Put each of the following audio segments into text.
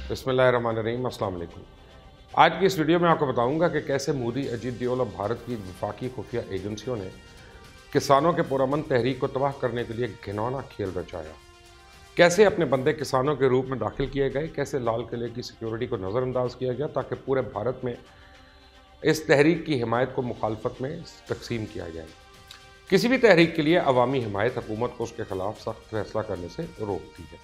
बिस्मिल्लाहिर्रहमानिर्रहीम, अस्सलाम वालेकुम। आज की इस वीडियो में आपको बताऊंगा कि कैसे मोदी, अजीत डोवाल और भारत की वफाकी खुफिया एजेंसियों ने किसानों के पुरअमन तहरीक को तबाह करने के लिए घिनौना खेल रचाया। कैसे अपने बंदे किसानों के रूप में दाखिल किए गए, कैसे लाल किले की सिक्योरिटी को नज़रअंदाज किया गया ताकि पूरे भारत में इस तहरीक की हिमायत को मुखालफत में तकसीम किया जाए। किसी भी तहरीक के लिए अवामी हिमायत हुकूमत को उसके खिलाफ सख्त फैसला करने से रोकती है।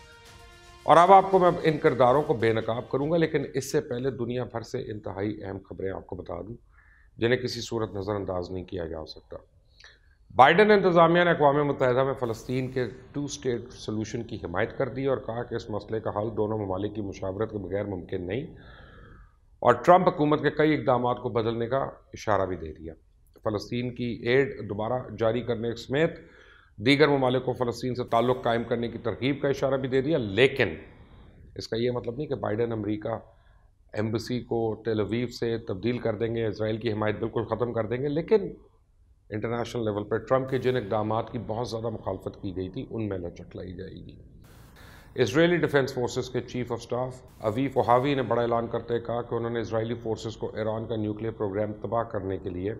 और अब आपको मैं इन किरदारों को बेनकाब करूंगा, लेकिन इससे पहले दुनिया भर से इंतहाई अहम खबरें आपको बता दूं जिन्हें किसी सूरत नज़रअंदाज नहीं किया जा सकता। बाइडन इंतजामिया ने अक़वाम मुत्तहिदा में फ़लस्तीन के 2 स्टेट सोल्यूशन की हिमायत कर दी और कहा कि इस मसले का हल दोनों ममालिक की मुशावरत के बगैर मुमकिन नहीं, और ट्रंप हुकूमत के कई इक़दामात को बदलने का इशारा भी दे दिया। फ़लस्तीन की एड दोबारा जारी करने समेत दीगर ममालिक को फ़लस्तीन से ताल्लुक़ कायम करने की तरगीब का इशारा भी दे दिया। लेकिन इसका ये मतलब नहीं कि बाइडन अमेरिका एम्बेसी को तेल अवीव से तब्दील कर देंगे, इजराइल की हिमायत बिल्कुल ख़त्म कर देंगे। लेकिन इंटरनेशनल लेवल पर ट्रंप के जिन इक़दामात की बहुत ज़्यादा मुखालफत की गई थी उनमें लचक लाई जाएगी। इसराइली डिफेंस फोर्सेस के चीफ ऑफ स्टाफ अवी फोहावी ने बड़ा ऐलान करते कहा कि उन्होंने इसराइली फोर्सेस को ईरान का न्यूक्लियर प्रोग्राम तबाह करने के लिए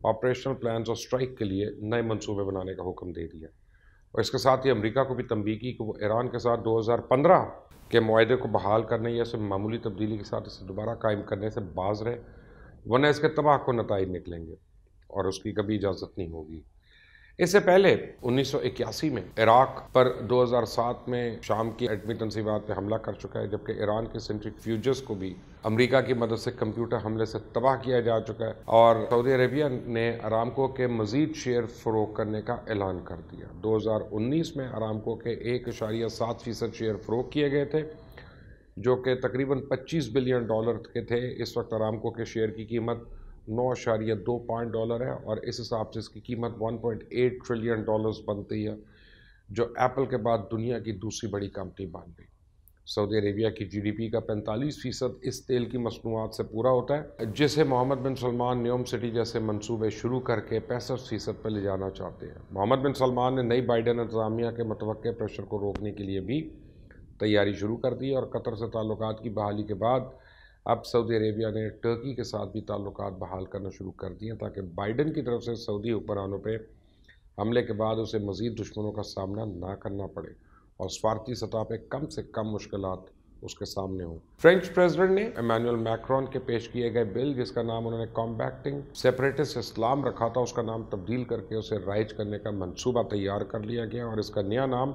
ऑपरेशनल प्लान्स और स्ट्राइक के लिए नए मंसूबे बनाने का हुक्म दे दिया। और इसके साथ ही अमेरिका को भी तंबीह की कि वो ईरान के साथ 2015 के मुआहदे को बहाल करने या इसे मामूली तब्दीली के साथ इसे दोबारा कायम करने से बाज रहे, वरना इसके तबाह को नताइज निकलेंगे और उसकी कभी इजाज़त नहीं होगी। इससे पहले 1981 में इराक पर 2007 में शाम की एटमी तनसीबात पर हमला कर चुका है, जबकि ईरान के सेंट्रीफ्यूजेस को भी अमेरिका की मदद से कंप्यूटर हमले से तबाह किया जा चुका है। और सऊदी अरेबिया ने अरामको के मज़ीद शेयर फ़रोग करने का ऐलान कर दिया। 2019 में अरामको के 1.7% शेयर फ़रोग किए गए थे, जो कि तकरीबन $25 बिलियन के थे। इस वक्त अरामको के शेयर की कीमत $9.2 है और इस हिसाब से इसकी कीमत $1.8 ट्रिलियन बनती है, जो एप्पल के बाद दुनिया की दूसरी बड़ी कंपनी बन गई। सऊदी अरेबिया की जीडीपी का 45% इस तेल की मसनूआत से पूरा होता है, जिसे मोहम्मद बिन सलमान न्योम सिटी जैसे मंसूबे शुरू करके 65% पर ले जाना चाहते हैं। मोहम्मद बिन सलमान ने नई बाइडन इंतजामिया के मुतवक्के प्रेशर को रोकने के लिए भी तैयारी शुरू कर दी और कतर से ताल्लुकात की बहाली के बाद अब सऊदी अरेबिया ने टर्की के साथ भी ताल्लुकात बहाल करना शुरू कर दिए, ताकि बाइडन की तरफ से सऊदी हुक्मरानों पे हमले के बाद उसे मज़ीद दुश्मनों का सामना ना करना पड़े और स्वार्थी सतह पे कम से कम मुश्किलात उसके सामने हों। फ्रेंच प्रेसिडेंट ने इमैनुअल मैक्रोन के पेश किए गए बिल, जिसका नाम उन्होंने कॉम्बैक्टिंग सेपरेटिस्ट इस्लाम रखा था, उसका नाम तब्दील करके उसे राइज करने का मंसूबा तैयार कर लिया गया और इसका नया नाम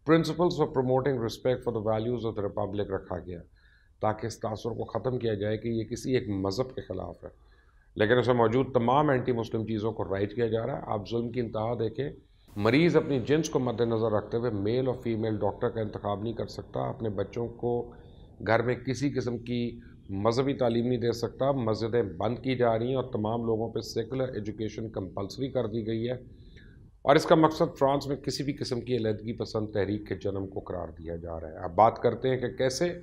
principles for promoting respect for the values of the Republic रखा गया, ताकि इस तासुर को ख़त्म किया जाए कि ये किसी एक मज़हब के ख़िलाफ़ है, लेकिन उसमें मौजूद तमाम एंटी मुस्लिम चीज़ों को राइज किया जा रहा है। आप जुल्म की इंतहा देखें, मरीज़ अपनी जिन्स को मद्देनज़र रखते हुए मेल और फीमेल डॉक्टर का इंतखाब नहीं कर सकता, अपने बच्चों को घर में किसी किस्म की मजहबी तालीम नहीं दे सकता, मस्जिदें बंद की जा रही हैं और तमाम लोगों पर सेकुलर एजुकेशन कंपल्सरी कर दी गई है। और इसका मकसद फ्रांस में किसी भी किस्म की अलहदगी पसंद तहरीक के जन्म को करार दिया जा रहा है। अब बात करते हैं कि कैसे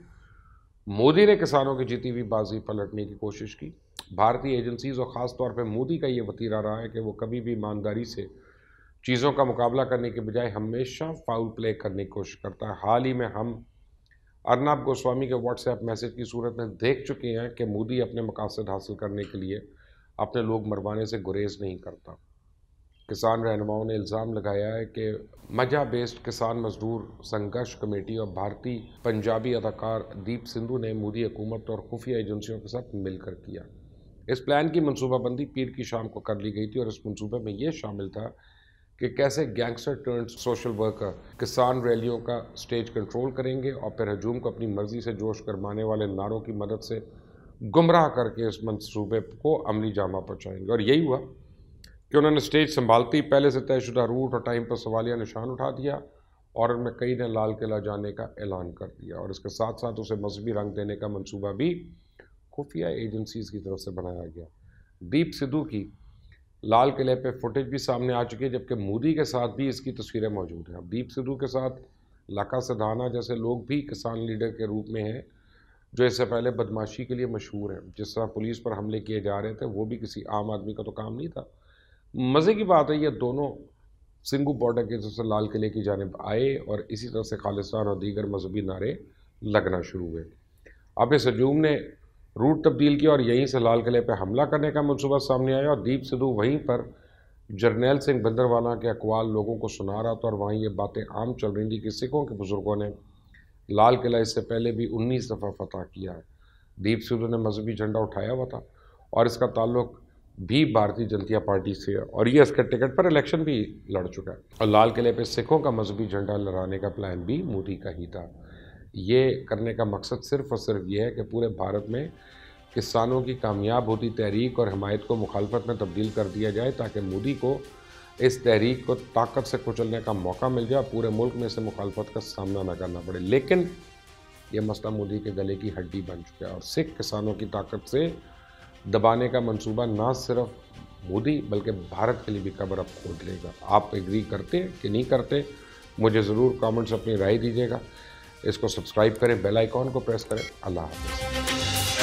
मोदी ने किसानों की जीती हुई बाजी पलटने की कोशिश की। भारतीय एजेंसीज और ख़ास तौर पर मोदी का ये वतीरा रहा है कि वो कभी भी ईमानदारी से चीज़ों का मुकाबला करने के बजाय हमेशा फाउल प्ले करने की कोशिश करता है। हाल ही में हम अर्नब गोस्वामी के व्हाट्सएप मैसेज की सूरत में देख चुके हैं कि मोदी अपने मकासद हासिल करने के लिए अपने लोग मरवाने से गुरेज नहीं करता। किसान रहनुमाओं ने इल्ज़ाम लगाया है कि मजा बेस्ड किसान मजदूर संघर्ष कमेटी और भारतीय पंजाबी अदाकार दीप सिंधु ने मोदी हुकूमत और खुफिया एजेंसियों के साथ मिलकर किया। इस प्लान की मनसूबाबंदी पीर की शाम को कर ली गई थी और इस मनसूबे में ये शामिल था कि कैसे गैंगस्टर टर्न सोशल वर्कर किसान रैलियों का स्टेज कंट्रोल करेंगे और फिर हजूम को अपनी मर्जी से जोश करवाने वाले नारों की मदद से गुमराह करके इस मनसूबे को अमली जामा पहुँचाएंगे। और यही हुआ कि उन्होंने स्टेज संभालती पहले से तयशुदा रूट और टाइम पर सवालिया निशान उठा दिया और उनमें कई ने लाल किला जाने का ऐलान कर दिया और इसके साथ साथ उसे मजहबी रंग देने का मंसूबा भी खुफिया एजेंसीज की तरफ से बनाया गया। दीप सिद्धू की लाल किले पे फुटेज भी सामने आ चुकी है, जबकि मोदी के साथ भी इसकी तस्वीरें मौजूद हैं। अब दीप सिद्धू के साथ लाका सिधाना जैसे लोग भी किसान लीडर के रूप में हैं, जो इससे पहले बदमाशी के लिए मशहूर हैं। जिस तरह पुलिस पर हमले किए जा रहे थे वो भी किसी आम आदमी का तो काम नहीं था। मज़े की बात है, ये दोनों सिंगू बॉर्डर की तरफ से लाल किले की जानिब आए और इसी तरह से खालिस्तान और दीगर मजहबी नारे लगना शुरू हुए। अब इस हजूम ने रूट तब्दील किया और यहीं से लाल किले पर हमला करने का मनसूबा सामने आया और दीप सिद्धू वहीं पर जर्नैल सिंह भिंदरवाला के अकवाल लोगों को सुना रहा था और वहीं ये बातें आम चल रही थी कि सिखों के बुजुर्गों ने लाल किला इससे पहले भी 19 दफ़ा फतह किया है। दीप सिद्धू ने मजहबी झंडा उठाया हुआ था और इसका ताल्लुक भी भारतीय जनता पार्टी से है और ये इसके टिकट पर इलेक्शन भी लड़ चुका है और लाल किले पे सिखों का मजहबी झंडा लहराने का प्लान भी मोदी का ही था। ये करने का मकसद सिर्फ और सिर्फ ये है कि पूरे भारत में किसानों की कामयाब होती तहरीक और हमायत को मुखालफत में तब्दील कर दिया जाए ताकि मोदी को इस तहरीक को ताकत से कुचलने का मौका मिल जाए, पूरे मुल्क में इसे मुखालफत का सामना न करना पड़े। लेकिन ये मसला मोदी के गले की हड्डी बन चुका है और सिख किसानों की ताकत से दबाने का मंसूबा ना सिर्फ मोदी बल्कि भारत के लिए भी कब्र अब खोद लेगा। आप एग्री करते हैं कि नहीं करते, मुझे ज़रूर कमेंट्स अपनी राय दीजिएगा। इसको सब्सक्राइब करें, बेल आइकॉन को प्रेस करें। अल्लाह हाफ़िज़।